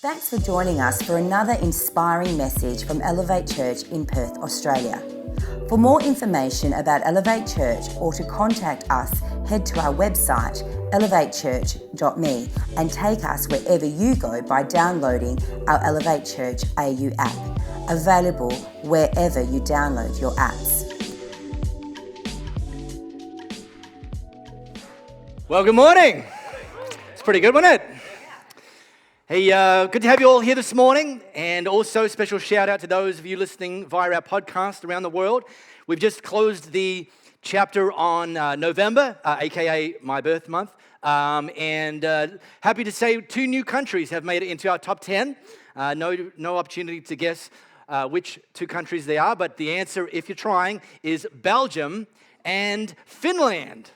Thanks for joining us for another inspiring message from Elevate Church in Perth, Australia. For more information about Elevate Church or to contact us, head to our website elevatechurch.me and take us wherever you go by downloading our Elevate Church AU app, available wherever you download your apps. Well, good morning. It's pretty good, wasn't it? Hey, good to have you all here this morning, and also a special shout out to those of you listening via our podcast around the world. We've just closed the chapter on November, aka my birth month, and happy to say 2 new countries have made it into our top 10. No opportunity to guess which 2 countries they are, but the answer, if you're trying, is Belgium and Finland.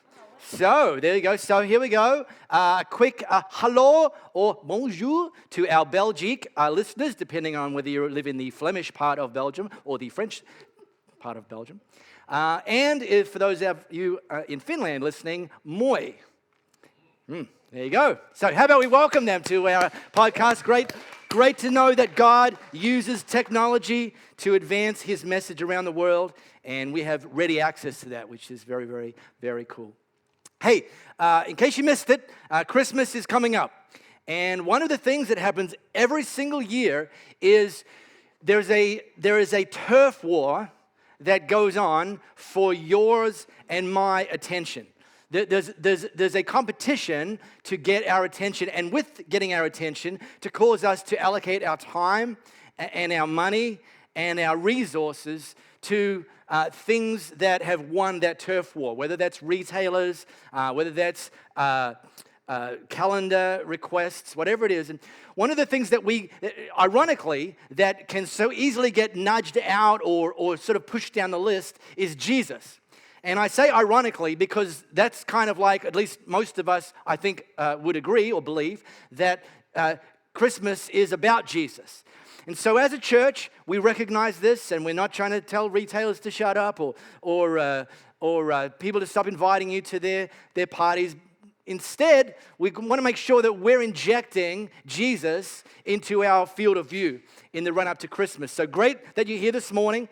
So, there you go. So, here we go. A quick hello or bonjour to our Belgique listeners, depending on whether you live in the Flemish part of Belgium or the French part of Belgium. And if for those of you in Finland listening, moi. There you go. So, how about we welcome them to our podcast? Great to know that God uses technology to advance His message around the world, and we have ready access to that, which is very, very, very cool. Hey, in case you missed it, Christmas is coming up. And one of the things that happens every single year is there is a turf war that goes on for yours and my attention. There's a competition to get our attention, and with getting our attention, to cause us to allocate our time and our money and our resources to things that have won that turf war, whether that's retailers, whether that's calendar requests, whatever it is. And one of the things that ironically, that can so easily get nudged out or sort of pushed down the list is Jesus. And I say ironically because that's kind of like, at least most of us, I think, would agree or believe that Christmas is about Jesus. And so as a church, we recognize this, and we're not trying to tell retailers to shut up or people to stop inviting you to their parties. Instead, we want to make sure that we're injecting Jesus into our field of view in the run-up to Christmas. So great that you're here this morning,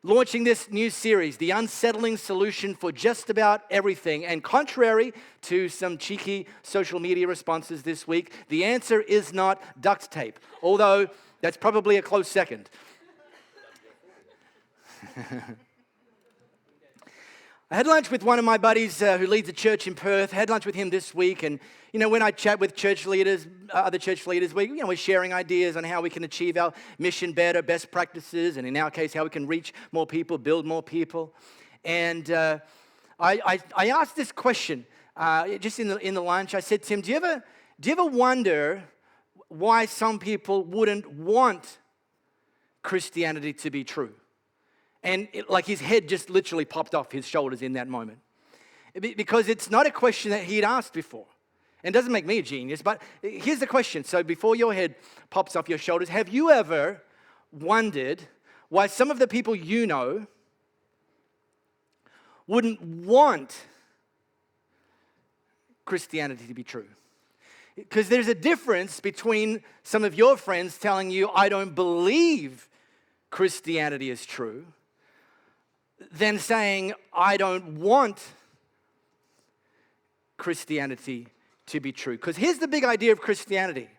launching this new series, The Unsettling Solution for Just About Everything. And contrary to some cheeky social media responses this week, the answer is not duct tape, although that's probably a close second. I had lunch with one of my buddies who leads a church in Perth. I had lunch with him this week, and when I chat with church leaders, other church leaders, we're sharing ideas on how we can achieve our mission better, best practices, and in our case, how we can reach more people, build more people. And I asked this question just in the lunch. I said to him, "Do you ever wonder why some people wouldn't want Christianity to be true?" And his head just literally popped off his shoulders in that moment. Because it's not a question that he'd asked before. And it doesn't make me a genius, but here's the question. So before your head pops off your shoulders, have you ever wondered why some of the people you know wouldn't want Christianity to be true? Because there's a difference between some of your friends telling you, "I don't believe Christianity is true," than saying, "I don't want Christianity to be true." Because here's the big idea of Christianity,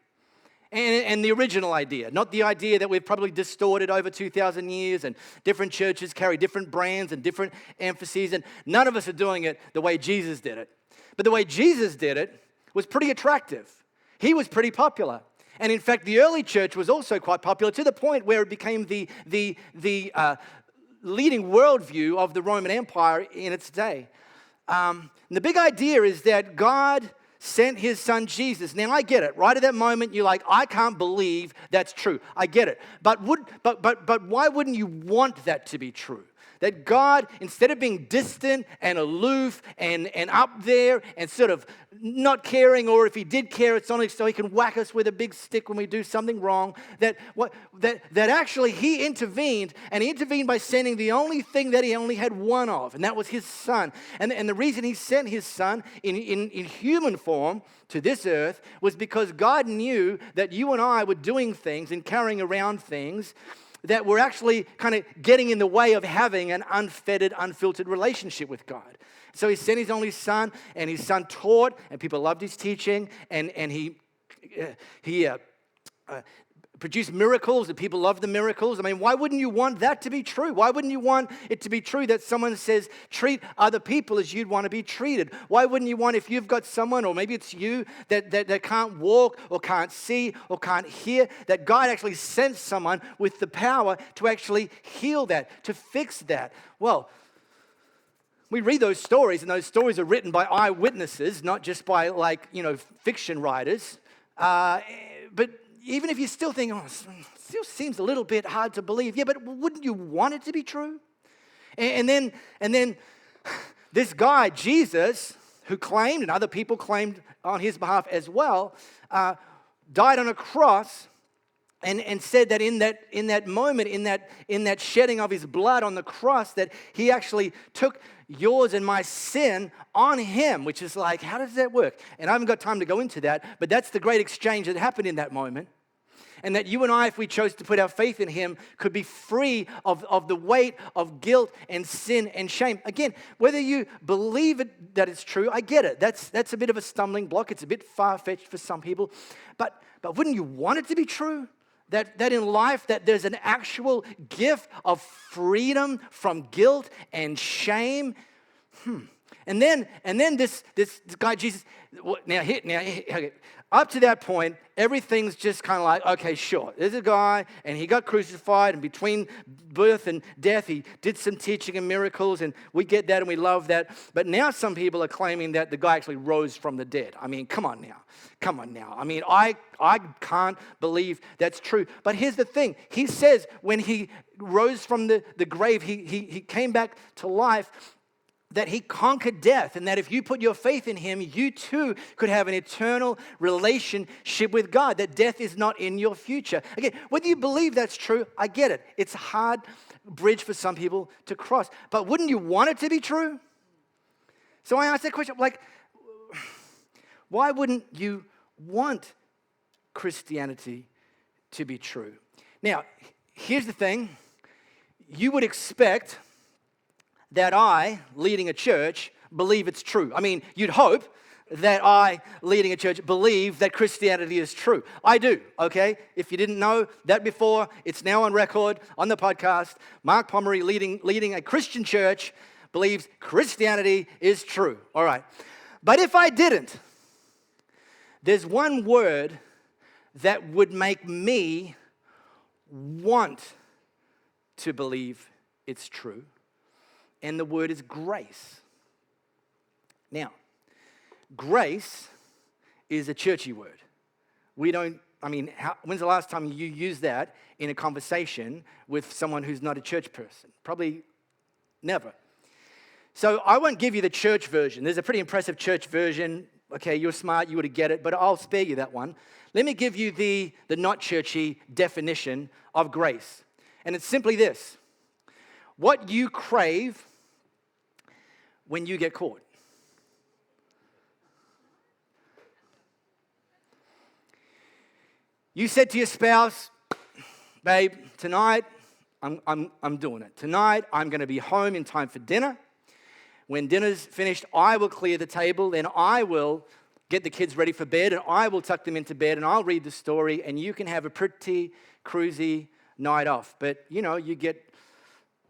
and the original idea, not the idea that we've probably distorted over 2,000 years, and different churches carry different brands and different emphases, and none of us are doing it the way Jesus did it. But the way Jesus did it was pretty attractive. He was pretty popular. And in fact, the early church was also quite popular, to the point where it became the leading worldview of the Roman Empire in its day. And the big idea is that God sent His Son Jesus. Now, I get it. Right at that moment, you're like, "I can't believe that's true." I get it. But why wouldn't you want that to be true? That God, instead of being distant and aloof and up there and sort of not caring, or if he did care, it's only so he can whack us with a big stick when we do something wrong, that actually he intervened, and he intervened by sending the only thing that he only had one of, and that was his son. And the reason he sent his son in human form to this earth was because God knew that you and I were doing things and carrying around things that were actually kind of getting in the way of having an unfettered, unfiltered relationship with God. So he sent his only son, and his son taught, and people loved his teaching, and he produced miracles, and people loved the miracles. I mean, why wouldn't you want that to be true? Why wouldn't you want it to be true that someone says, treat other people as you'd want to be treated? Why wouldn't you want, if you've got someone, or maybe it's you, that can't walk or can't see or can't hear, that God actually sent someone with the power to actually heal that, to fix that? Well, we read those stories, and those stories are written by eyewitnesses, not just by, fiction writers. But even if you still think, it still seems a little bit hard to believe. Yeah, but wouldn't you want it to be true? And then this guy, Jesus, who claimed, and other people claimed on his behalf as well, died on a cross. And said that in that moment, in that shedding of his blood on the cross, that he actually took yours and my sin on him, which is like, how does that work? And I haven't got time to go into that, but that's the great exchange that happened in that moment. And that you and I, if we chose to put our faith in him, could be free of the weight of guilt and sin and shame. Again, whether you believe it, that it's true, I get it. That's a bit of a stumbling block. It's a bit far-fetched for some people. But wouldn't you want it to be true? That in life, that there's an actual gift of freedom from guilt and shame. And then this guy, Jesus, okay, up to that point, everything's just kind of like, okay, sure. There's a guy, and he got crucified, and between birth and death, he did some teaching and miracles, and we get that, and we love that. But now some people are claiming that the guy actually rose from the dead. I mean, come on now. I mean, I can't believe that's true. But here's the thing. He says when he rose from the grave, he came back to life, that he conquered death, and that if you put your faith in him, you too could have an eternal relationship with God, that death is not in your future. Again, whether you believe that's true, I get it. It's a hard bridge for some people to cross. But wouldn't you want it to be true? So I asked that question, why wouldn't you want Christianity to be true? Now, here's the thing. You would expect that I, leading a church, believe it's true. I mean, you'd hope that I, leading a church, believe that Christianity is true. I do, okay? If you didn't know that before, it's now on record on the podcast. Mark Pomeroy, leading a Christian church, believes Christianity is true. All right. But if I didn't, there's one word that would make me want to believe it's true. And the word is grace. Now, grace is a churchy word. When's the last time you used that in a conversation with someone who's not a church person? Probably never. So I won't give you the church version. There's a pretty impressive church version. Okay, you're smart, you would have get it, but I'll spare you that one. Let me give you the not churchy definition of grace. And it's simply this. What you crave when you get caught. You said to your spouse, babe, tonight I'm doing it. Tonight I'm going to be home in time for dinner. When dinner's finished, I will clear the table, then I will get the kids ready for bed, and I will tuck them into bed, and I'll read the story, and you can have a pretty cruisy night off. But, you get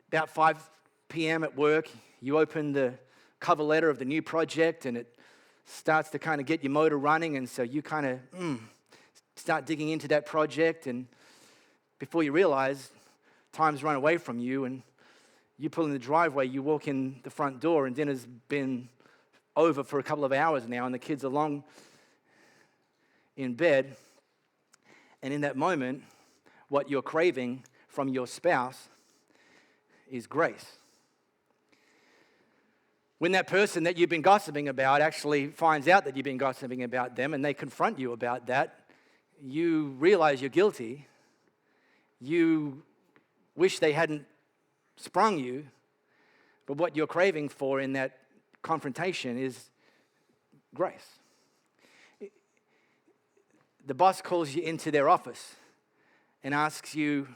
about 5 p.m. at work, you open the cover letter of the new project, and it starts to kind of get your motor running, and so you kind of start digging into that project, and before you realize, time's run away from you, and you pull in the driveway, you walk in the front door, and dinner's been over for a couple of hours now, and the kids are long in bed, and in that moment, what you're craving from your spouse is grace. when that person that you've been gossiping about actually finds out that you've been gossiping about them and they confront you about that, you realize you're guilty. You wish they hadn't sprung you, but what you're craving for in that confrontation is grace. The boss calls you into their office and asks you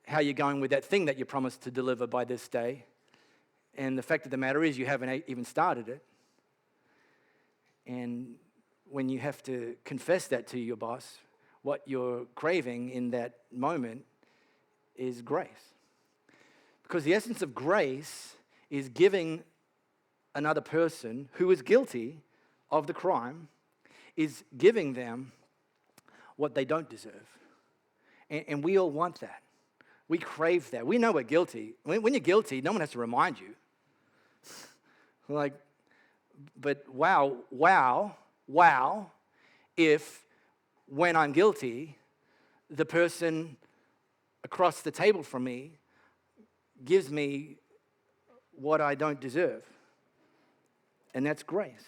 how you're going with that thing that you promised to deliver by this day. And the fact of the matter is you haven't even started it. And when you have to confess that to your boss, what you're craving in that moment is grace. Because the essence of grace is giving another person who is guilty of the crime, is giving them what they don't deserve. And we all want that. We crave that. We know we're guilty. When you're guilty, no one has to remind you. But wow, if when I'm guilty, the person across the table from me gives me what I don't deserve. And that's grace.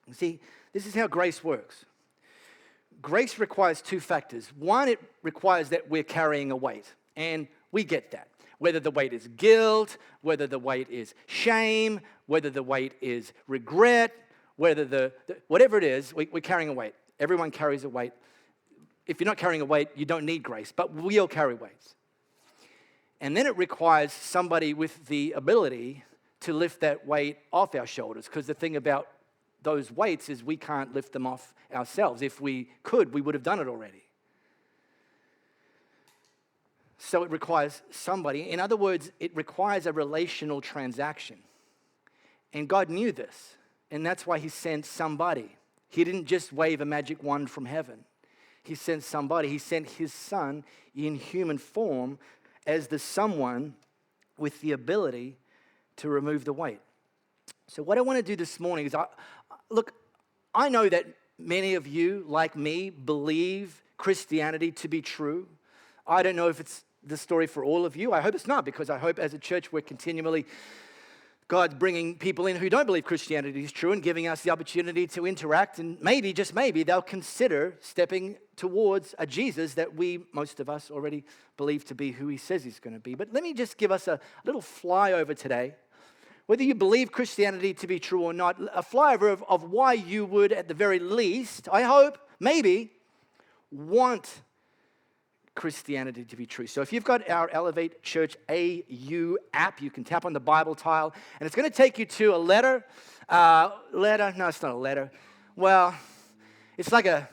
You see, this is how grace works. Grace requires two factors. One, it requires that we're carrying a weight, and we get that. Whether the weight is guilt, whether the weight is shame, whether the weight is regret, whether whatever it is, we're carrying a weight. Everyone carries a weight. If you're not carrying a weight, you don't need grace, but we all carry weights. And then it requires somebody with the ability to lift that weight off our shoulders, because the thing about those weights is we can't lift them off ourselves. If we could, we would have done it already. So it requires somebody. In other words, it requires a relational transaction. And God knew this, and that's why he sent somebody. He didn't just wave a magic wand from heaven. He sent somebody. He sent his son in human form as the someone with the ability to remove the weight. So what I want to do this morning is, I know that many of you, like me, believe Christianity to be true. I don't know if it's the story for all of you. I hope it's not, because I hope as a church we're continually, God's bringing people in who don't believe Christianity is true and giving us the opportunity to interact, and maybe, just maybe, they'll consider stepping towards a Jesus that most of us already believe to be who he says he's going to be. But let me just give us a little flyover today. Whether you believe Christianity to be true or not, a flyover of why you would, at the very least, I hope, maybe, want Christianity to be true. So if you've got our Elevate Church AU app, you can tap on the Bible tile, and it's going to take you to a letter. No, it's not a letter. Well, it's like a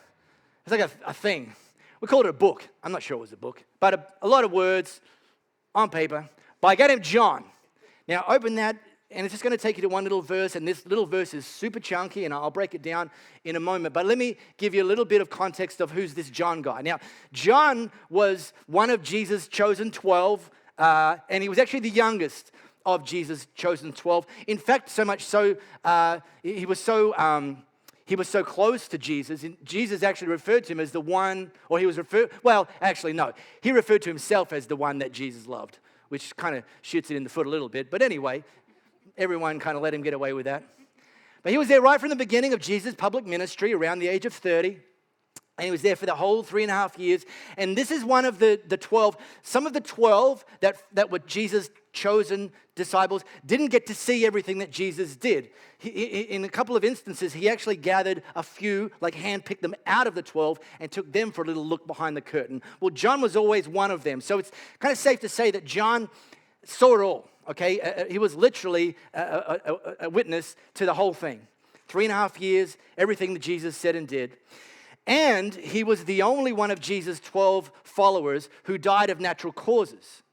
thing. We call it a book. I'm not sure it was a book, but a lot of words on paper by a guy named John. Now open that, and it's just going to take you to one little verse, and this little verse is super chunky, and I'll break it down in a moment. But let me give you a little bit of context of who's this John guy. Now, John was one of Jesus' chosen 12, and he was actually the youngest of Jesus' chosen 12. In fact, so much so, he was so close to Jesus, and Jesus actually referred to him as the one, or he referred to himself as the one that Jesus loved, which kind of shoots it in the foot a little bit. But anyway, everyone kind of let him get away with that. But he was there right from the beginning of Jesus' public ministry, around the age of 30. And he was there for the whole 3.5 years. And this is one of the 12. Some of the 12 that were Jesus' chosen disciples didn't get to see everything that Jesus did. In a couple of instances, he actually gathered a few, handpicked them out of the 12 and took them for a little look behind the curtain. Well, John was always one of them. So it's kind of safe to say that John saw it all. Okay, he was literally a witness to the whole thing. 3.5 years, everything that Jesus said and did. And he was the only one of Jesus' 12 followers who died of natural causes.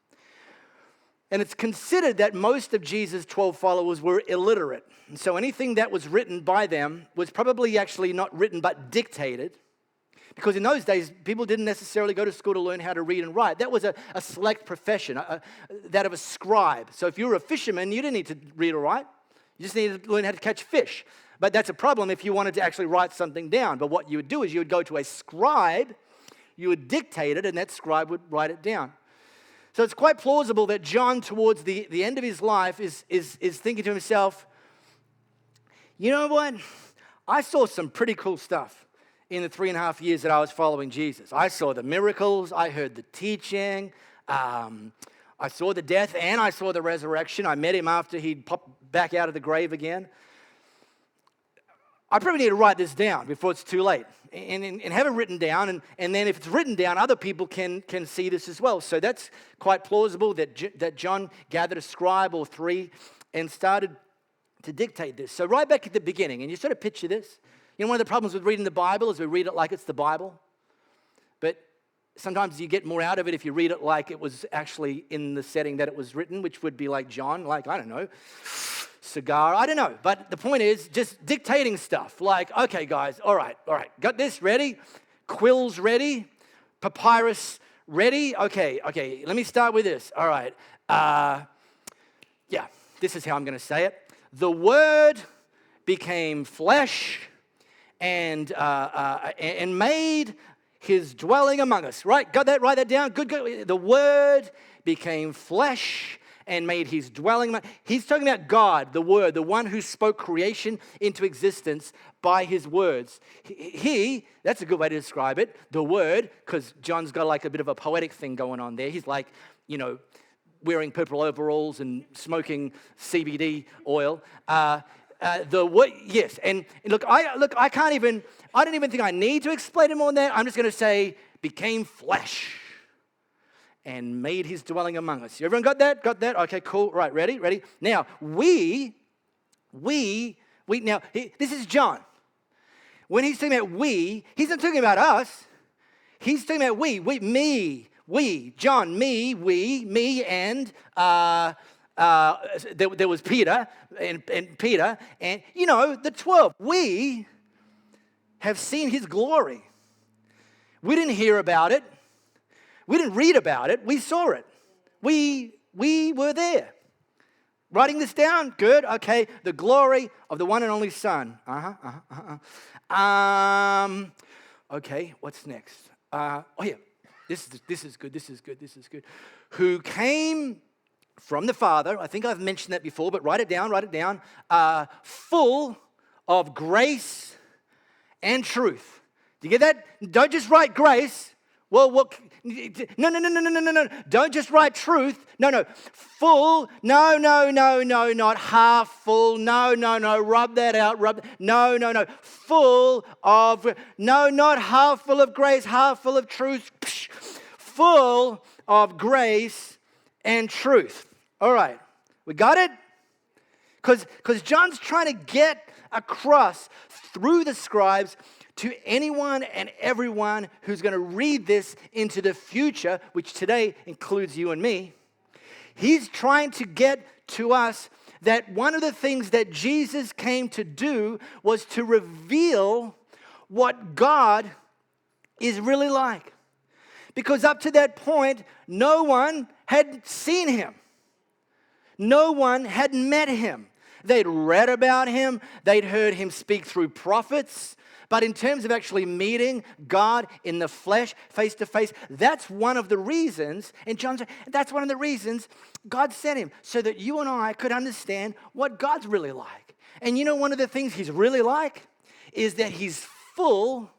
And it's considered that most of Jesus' 12 followers were illiterate. And so anything that was written by them was probably actually not written but dictated. Because in those days, people didn't necessarily go to school to learn how to read and write. That was a select profession, that of a scribe. So if you were a fisherman, you didn't need to read or write. You just needed to learn how to catch fish. But that's a problem if you wanted to actually write something down. But what you would do is you would go to a scribe, you would dictate it, and that scribe would write it down. So it's quite plausible that John, towards the end of his life, is thinking to himself, you know what? I saw some pretty cool stuff in the 3.5 years that I was following Jesus. I saw the miracles. I heard the teaching. I saw the death and I saw the resurrection. I met him after he'd popped back out of the grave again. I probably need to write this down before it's too late and have it written down. And then if it's written down, other people can see this as well. So that's quite plausible that John gathered a scribe or three and started to dictate this. So right back at the beginning, and you sort of picture this. You know, one of the problems with reading the Bible is we read it like it's the Bible. But sometimes you get more out of it if you read it like it was actually in the setting that it was written, which would be like John, like, I don't know, cigar, I don't know. But the point is just dictating stuff. Like, okay, guys, all right, got this ready? Quills ready? Papyrus ready? Okay, let me start with this. All right, yeah, this is how I'm going to say it. The Word became flesh and made his dwelling among us. Right? Got that? Write that down. Good. The Word became flesh and made his dwelling. He's talking about God, the Word, the one who spoke creation into existence by his words. That's a good way to describe it, the Word, because John's got like a bit of a poetic thing going on there. He's like, you know, wearing purple overalls and smoking CBD oil. The Word, yes. And look, I don't even think I need to explain it more than that. I'm just going to say, became flesh and made his dwelling among us. Everyone got that? Got that? Okay, cool. Right, ready? Now, this is John. When he's talking about we, he's not talking about us. He's talking about we, John, me, and there was Peter, and Peter, and, you know, the 12. We have seen his glory. We didn't hear about it. We didn't read about it. We saw it. We were there. Writing this down? Good. Okay. The glory of the one and only Son. Okay. What's next? Oh yeah. This is good. Who came from the Father. I think I've mentioned that before, but write it down. Full of grace and truth. Do you get that? Don't just write grace. Well, no. Don't just write truth. No. Full. No, not half full. No. Rub that out. No. Full of, no, not half full of grace, half full of truth. Full of grace and truth. All right. We got it? Because John's trying to get across through the scribes to anyone and everyone who's going to read this into the future, which today includes you and me. He's trying to get to us that one of the things that Jesus came to do was to reveal what God is really like. Because up to that point, no one had seen him. No one had met him. They'd read about him. They'd heard him speak through prophets. But in terms of actually meeting God in the flesh, face to face, that's one of the reasons, and John said, that's one of the reasons God sent him, so that you and I could understand what God's really like. And you know, one of the things he's really like is that he's full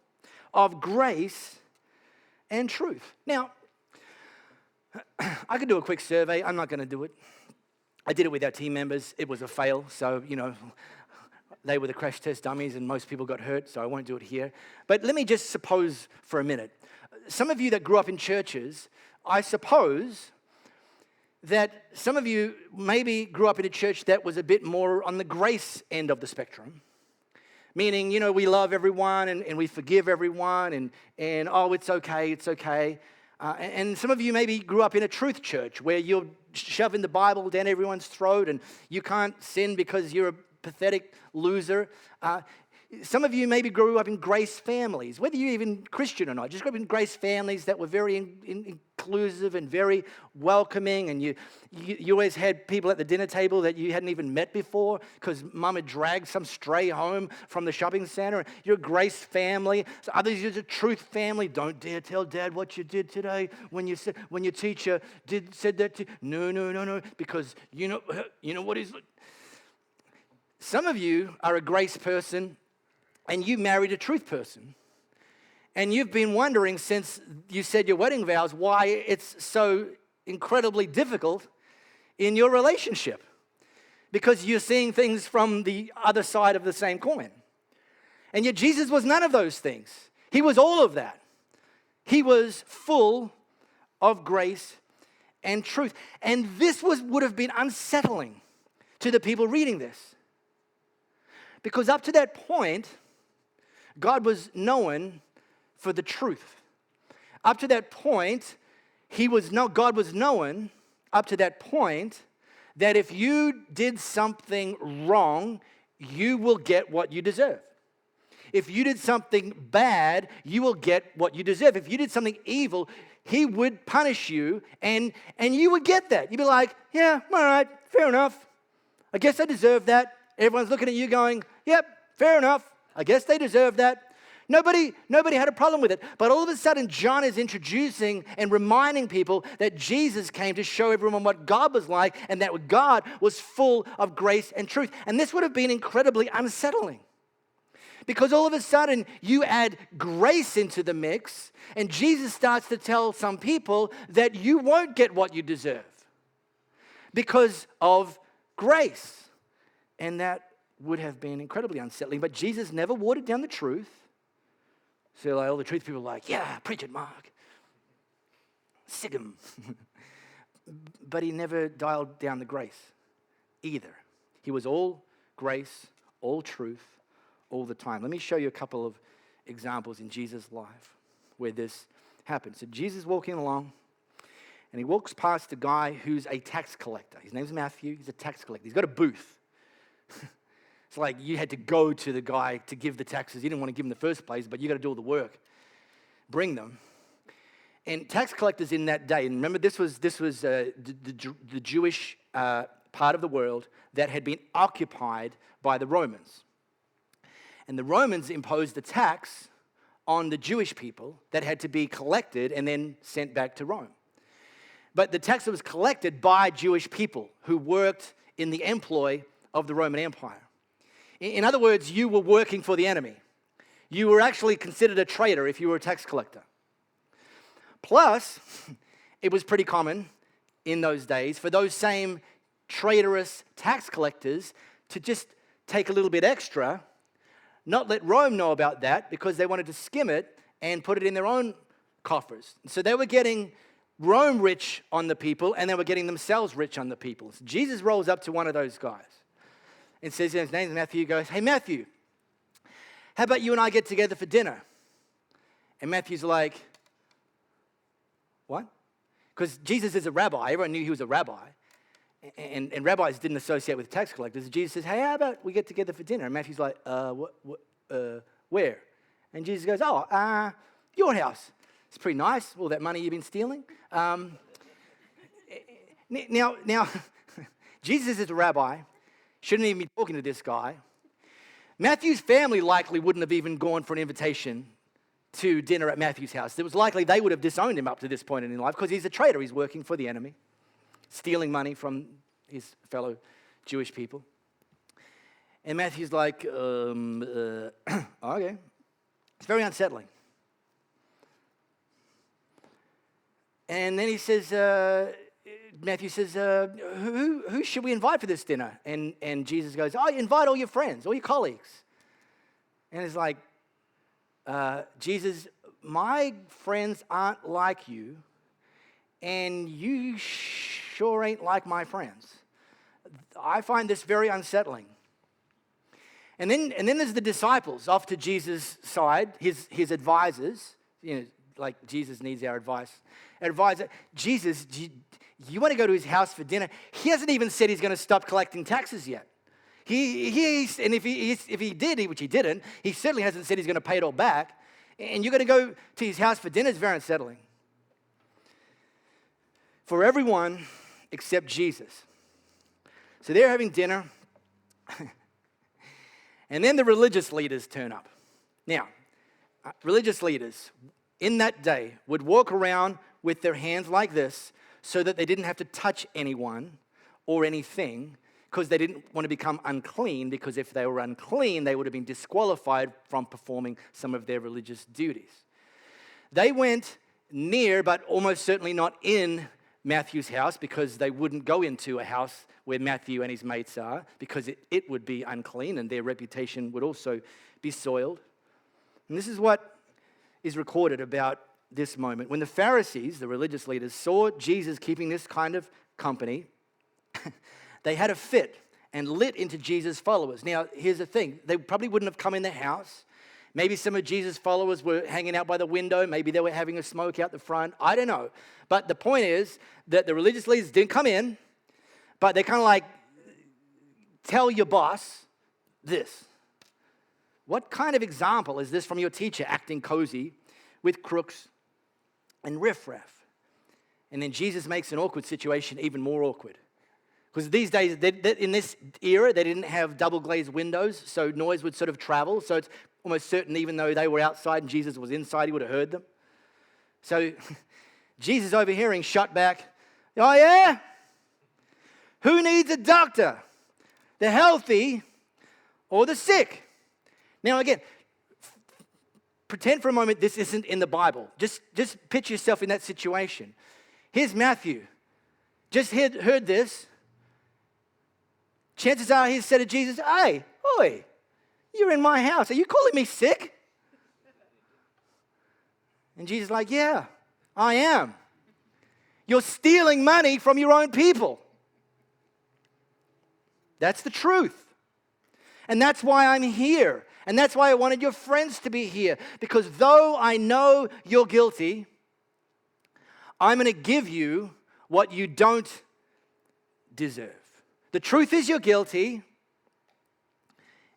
of grace and truth. Now, I could do a quick survey. I'm not going to do it. I did it with our team members. It was a fail, so, you know, they were the crash test dummies and most people got hurt, so I won't do it here. But let me just suppose for a minute. Some of you that grew up in churches, I suppose that some of you maybe grew up in a church that was a bit more on the grace end of the spectrum. Meaning, you know, we love everyone and we forgive everyone and oh, it's okay. And some of you maybe grew up in a truth church where you're shoving the Bible down everyone's throat and you can't sin because you're a pathetic loser. Some of you maybe grew up in grace families, whether you're even Christian or not. Just grew up in grace families that were very inclusive and very welcoming, and you always had people at the dinner table that you hadn't even met before because mum had dragged some stray home from the shopping center. You're a Grace family. So others, you're a Truth family. Don't dare tell Dad what you did today when your teacher said that to you. No, because you know what he's. Some of you are a Grace person and you married a Truth person. And you've been wondering since you said your wedding vows why it's so incredibly difficult in your relationship. Because you're seeing things from the other side of the same coin. And yet Jesus was none of those things. He was all of that. He was full of grace and truth. And this would have been unsettling to the people reading this. Because up to that point, God was known for the truth. Up to that point, God was known up to that point that if you did something wrong, you will get what you deserve. If you did something bad, you will get what you deserve. If you did something evil, he would punish you and you would get that. You'd be like, yeah, all right, fair enough. I guess I deserve that. Everyone's looking at you going, yep, fair enough. I guess they deserve that. Nobody had a problem with it. But all of a sudden, John is introducing and reminding people that Jesus came to show everyone what God was like and that God was full of grace and truth. And this would have been incredibly unsettling. Because all of a sudden, you add grace into the mix and Jesus starts to tell some people that you won't get what you deserve because of grace. And that would have been incredibly unsettling. But Jesus never watered down the truth. So like all the truth people are like, yeah, preach it, Mark. Sick 'em. But he never dialed down the grace either. He was all grace, all truth, all the time. Let me show you a couple of examples in Jesus' life where this happened. So Jesus is walking along, and he walks past a guy who's a tax collector. His name's Matthew. He's a tax collector. He's got a booth. It's like you had to go to the guy to give the taxes. You didn't want to give them in the first place, but you got to do all the work. Bring them. And tax collectors in that day, and remember this was the Jewish part of the world that had been occupied by the Romans. And the Romans imposed a tax on the Jewish people that had to be collected and then sent back to Rome. But the tax was collected by Jewish people who worked in the employ of the Roman Empire. In other words, you were working for the enemy. You were actually considered a traitor if you were a tax collector. Plus, it was pretty common in those days for those same traitorous tax collectors to just take a little bit extra, not let Rome know about that because they wanted to skim it and put it in their own coffers. So they were getting Rome rich on the people and they were getting themselves rich on the people. So Jesus rolls up to one of those guys and says, his name's Matthew. He goes, hey, Matthew, how about you and I get together for dinner? And Matthew's like, what? Because Jesus is a rabbi. Everyone knew he was a rabbi. And rabbis didn't associate with tax collectors. Jesus says, hey, how about we get together for dinner? And Matthew's like, where? And Jesus goes, your house. It's pretty nice, all that money you've been stealing. Now, Jesus is a rabbi. Shouldn't even be talking to this guy. Matthew's family likely wouldn't have even gone for an invitation to dinner at Matthew's house. It was likely they would have disowned him up to this point in his life because he's a traitor. He's working for the enemy, stealing money from his fellow Jewish people. And Matthew's like, okay. It's very unsettling. And then he says, Matthew says, who should we invite for this dinner? And Jesus goes, invite all your friends, all your colleagues. And it's like, Jesus, my friends aren't like you, and you sure ain't like my friends. I find this very unsettling. And then there's the disciples off to Jesus' side, his advisors. You know, like Jesus needs our advice. Advisor, Jesus, you want to go to his house for dinner? He hasn't even said he's going to stop collecting taxes yet. And if he did, which he didn't, he certainly hasn't said he's going to pay it all back. And you're going to go to his house for dinner? It's very unsettling. for everyone except Jesus. So they're having dinner, and then the religious leaders turn up. Now, religious leaders in that day would walk around with their hands like this so that they didn't have to touch anyone or anything, because they didn't want to become unclean, because if they were unclean, they would have been disqualified from performing some of their religious duties. They went near, but almost certainly not in Matthew's house, because they wouldn't go into a house where Matthew and his mates are, because it would be unclean and their reputation would also be soiled. And this is what is recorded about this moment. When the Pharisees, the religious leaders, saw Jesus keeping this kind of company, they had a fit and lit into Jesus' followers. Now, here's the thing. They probably wouldn't have come in the house. Maybe some of Jesus' followers were hanging out by the window. Maybe they were having a smoke out the front. I don't know. But the point is that the religious leaders didn't come in, but they kind of like tell your boss this. What kind of example is this from your teacher, acting cozy with crooks and riffraff? And then Jesus makes an awkward situation even more awkward. Because these days, in this era, they didn't have double glazed windows, so noise would sort of travel. So it's almost certain, even though they were outside and Jesus was inside, he would have heard them. So Jesus, overhearing, shut back. Oh, yeah? Who needs a doctor? The healthy or the sick? Now, again, pretend for a moment this isn't in the Bible. Just picture yourself in that situation. Here's Matthew. Just heard this. Chances are he said to Jesus, "Hey, oi, you're in my house. Are you calling me sick?" And Jesus is like, "Yeah, I am. You're stealing money from your own people." That's the truth. And that's why I'm here. And that's why I wanted your friends to be here. Because though I know you're guilty, I'm going to give you what you don't deserve. The truth is you're guilty,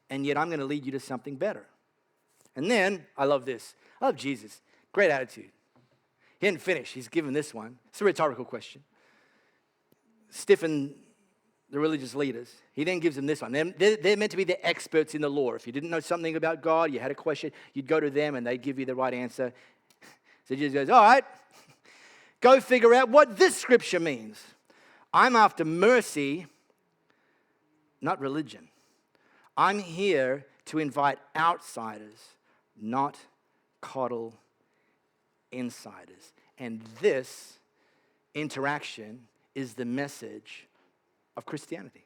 and yet I'm going to lead you to something better. And then, I love this. I love Jesus. Great attitude. He didn't finish. He's given this one. It's a rhetorical question. Stiffen the religious leaders. He then gives them this one. They're meant to be the experts in the law. If you didn't know something about God, you had a question, you'd go to them and they'd give you the right answer. So Jesus goes, all right, go figure out what this scripture means. I'm after mercy, not religion. I'm here to invite outsiders, not coddle insiders. And this interaction is the message of Christianity.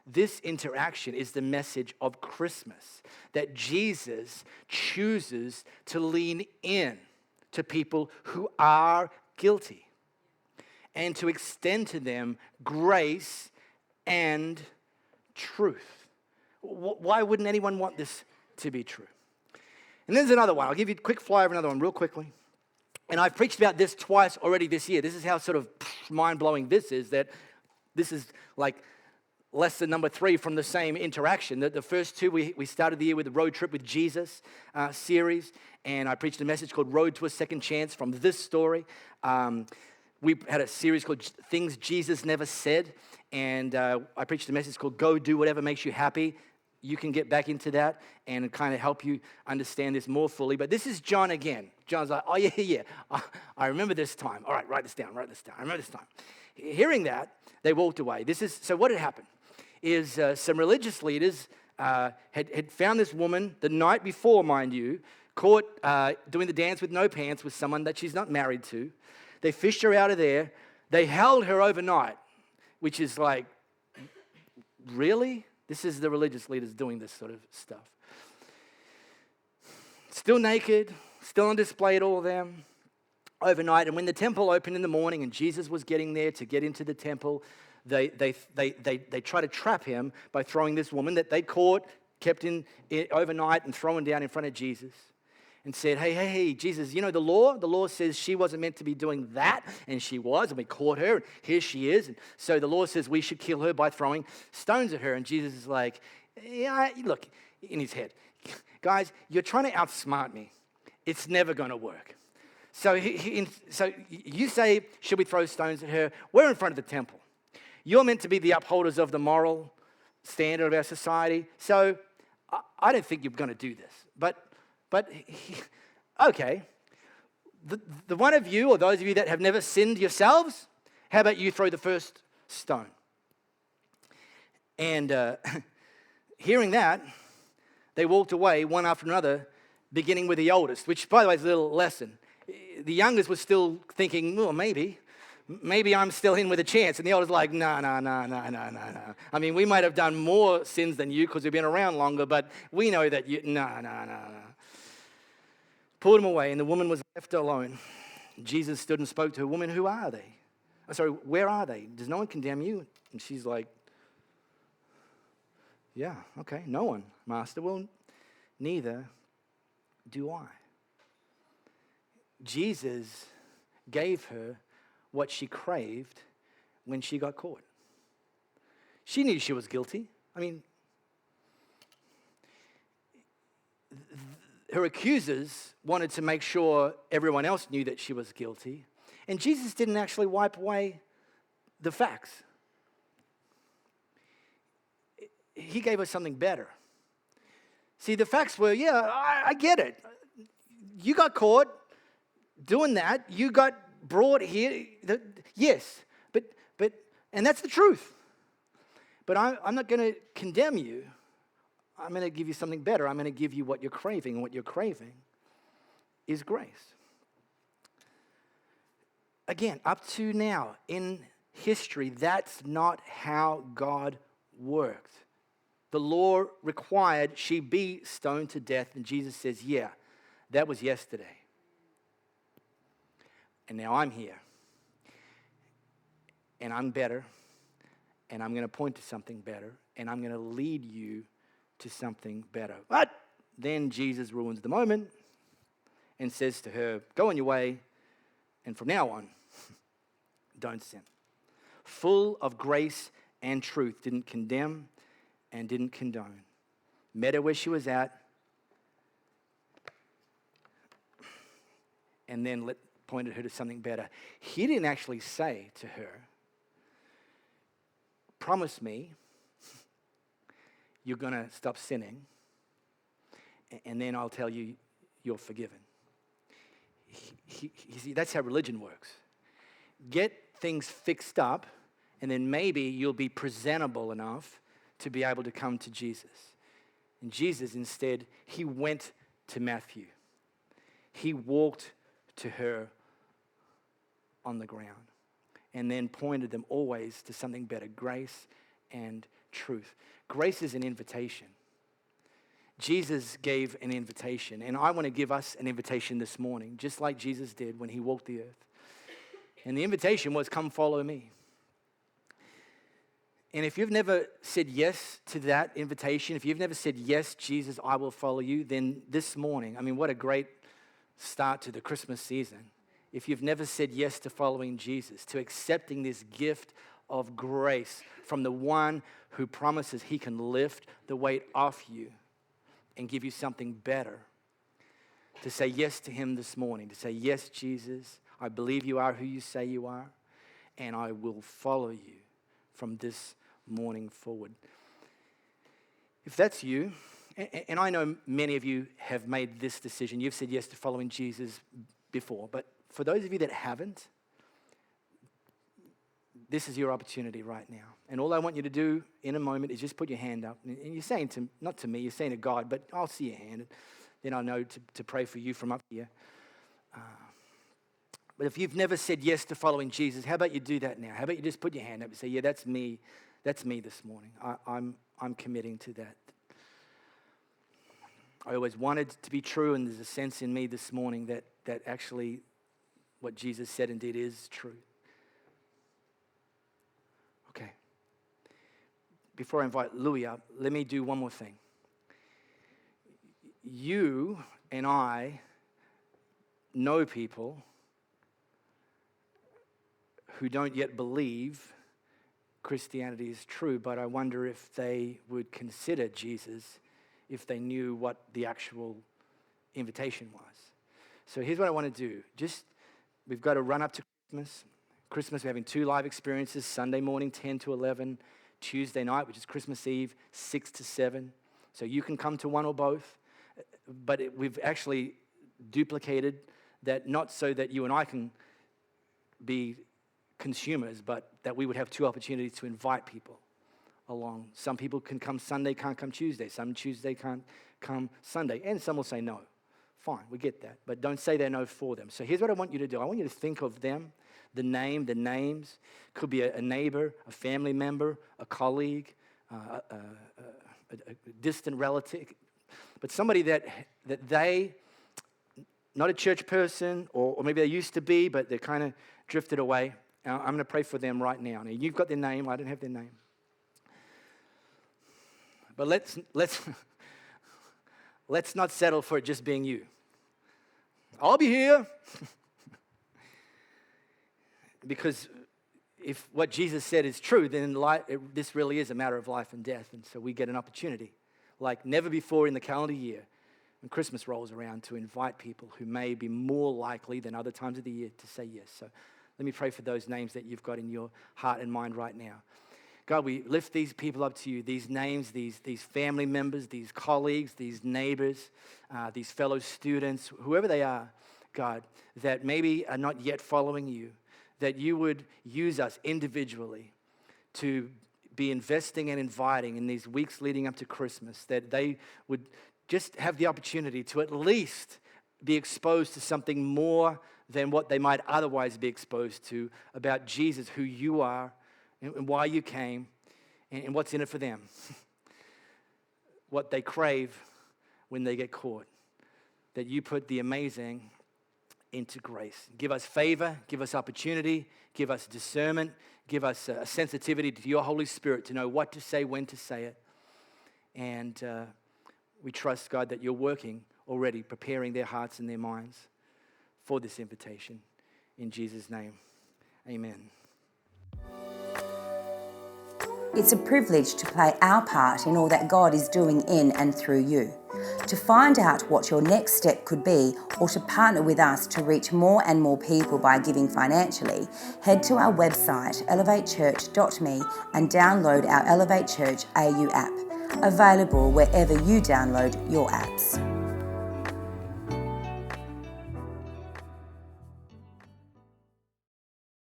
This interaction is the message of Christmas, that Jesus chooses to lean in to people who are guilty and to extend to them grace and truth. Why wouldn't anyone want this to be true? And there's another one. I'll give you a quick flyer of another one real quickly. And I've preached about this twice already this year. This is how sort of mind-blowing this is, that this is like lesson number 3 from the same interaction. The first two, we started the year with the Road Trip with Jesus series, and I preached a message called Road to a Second Chance from this story. We had a series called Things Jesus Never Said, and I preached a message called Go Do Whatever Makes You Happy. You can get back into that and kind of help you understand this more fully. But this is John again. John's like, oh, yeah. I remember this time. All right, write this down. I remember this time. Hearing that, they walked away. So what had happened is some religious leaders had found this woman the night before, mind you, caught doing the dance with no pants with someone that she's not married to. They fished her out of there. They held her overnight, which is like, really? This is the religious leaders doing this sort of stuff. Still naked, still on display at all of them, overnight. And when the temple opened in the morning and Jesus was getting there to get into the temple, they try to trap him by throwing this woman that they caught, kept in overnight and thrown down in front of Jesus. And said, hey, Jesus, you know the law? The law says she wasn't meant to be doing that, and she was, and we caught her, and here she is. And so the law says we should kill her by throwing stones at her. And Jesus is like, yeah, look, in his head, guys, you're trying to outsmart me. It's never going to work. So, so you say, should we throw stones at her? We're in front of the temple. You're meant to be the upholders of the moral standard of our society. So I don't think you're going to do this. But okay. The one of you, or those of you that have never sinned yourselves, how about you throw the first stone? And hearing that, they walked away one after another, beginning with the oldest, which, by the way, is a little lesson. The youngest was still thinking, well, maybe I'm still in with a chance. And the oldest like, no. I mean, we might have done more sins than you because we've been around longer, but we know that you, no. Pulled him away, and the woman was left alone. Jesus stood and spoke to her, woman, who are they? Where are they? Does no one condemn you? And she's like, yeah, okay, no one, Master. Well, neither do I. Jesus gave her what she craved when she got caught. She knew she was guilty. I mean, her accusers wanted to make sure everyone else knew that she was guilty. And Jesus didn't actually wipe away the facts. He gave us something better. See, the facts were, yeah, I get it. You got caught doing that. You got brought here. Yes, but and that's the truth. But I'm not going to condemn you. I'm going to give you something better. I'm going to give you what you're craving, and what you're craving is grace. Again, up to now in history, that's not how God worked. The law required she be stoned to death, and Jesus says, yeah, that was yesterday. And now I'm here, and I'm better, and I'm going to point to something better, and I'm going to lead you to something better. But then Jesus ruins the moment and says to her, go on your way, and from now on, don't sin. Full of grace and truth, didn't condemn and didn't condone. Met her where she was at, and then pointed her to something better. He didn't actually say to her, promise me you're going to stop sinning, and then I'll tell you you're forgiven. See, that's how religion works. Get things fixed up, and then maybe you'll be presentable enough to be able to come to Jesus. And Jesus, instead, he went to Matthew. He walked to her on the ground and then pointed them always to something better, grace and truth. Grace is an invitation. Jesus gave an invitation, and I want to give us an invitation this morning, just like Jesus did when he walked the earth. And the invitation was, come follow me. And if you've never said yes to that invitation, if you've never said, yes, Jesus, I will follow you, then this morning, I mean, what a great start to the Christmas season. If you've never said yes to following Jesus, to accepting this gift of grace from the one who promises he can lift the weight off you and give you something better, to say yes to him this morning, to say, yes, Jesus, I believe you are who you say you are, and I will follow you from this morning forward. If that's you, and I know many of you have made this decision, you've said yes to following Jesus before, but for those of you that haven't, this is your opportunity right now. And all I want you to do in a moment is just put your hand up. And you're saying to, not to me, you're saying to God, but I'll see your hand. Then I'll know to pray for you from up here. But if you've never said yes to following Jesus, how about you do that now? How about you just put your hand up and say, yeah, that's me. That's me this morning. I'm committing to that. I always wanted to be true, and there's a sense in me this morning that actually what Jesus said and did is true. Okay. Before I invite Louis up, let me do one more thing. You and I know people who don't yet believe Christianity is true, but I wonder if they would consider Jesus if they knew what the actual invitation was. So here's what I want to do. We've got to run up to Christmas. Christmas, we're having 2 live experiences, Sunday morning, 10 to 11, Tuesday night, which is Christmas Eve, 6 to 7. So you can come to one or both, but we've actually duplicated that, not so that you and I can be consumers, but that we would have 2 opportunities to invite people along. Some people can come Sunday, can't come Tuesday. Some Tuesday can't come Sunday, and some will say no. Fine, we get that, but don't say they're no for them. So here's what I want you to do. I want you to think of them, the names. Could be a neighbor, a family member, a colleague, a distant relative, but somebody that they, not a church person, or maybe they used to be, but they're kind of drifted away. I'm going to pray for them right now. Now, you've got their name. I don't have their name. But let's not settle for it just being you. I'll be here. Because if what Jesus said is true, then this really is a matter of life and death. And so we get an opportunity, like never before in the calendar year, when Christmas rolls around, to invite people who may be more likely than other times of the year to say yes. So let me pray for those names that you've got in your heart and mind right now. God, we lift these people up to you, these names, these family members, these colleagues, these neighbors, these fellow students, whoever they are, God, that maybe are not yet following you, that you would use us individually to be investing and inviting in these weeks leading up to Christmas, that they would just have the opportunity to at least be exposed to something more than what they might otherwise be exposed to about Jesus, who you are, and why you came, and what's in it for them. What they crave when they get caught. That you put the amazing into grace. Give us favor, give us opportunity, give us discernment, give us a sensitivity to your Holy Spirit to know what to say, when to say it. And we trust, God, that you're working already, preparing their hearts and their minds for this invitation. In Jesus' name, amen. It's a privilege to play our part in all that God is doing in and through you. To find out what your next step could be, or to partner with us to reach more and more people by giving financially, head to our website elevatechurch.me and download our Elevate Church AU app, available wherever you download your apps.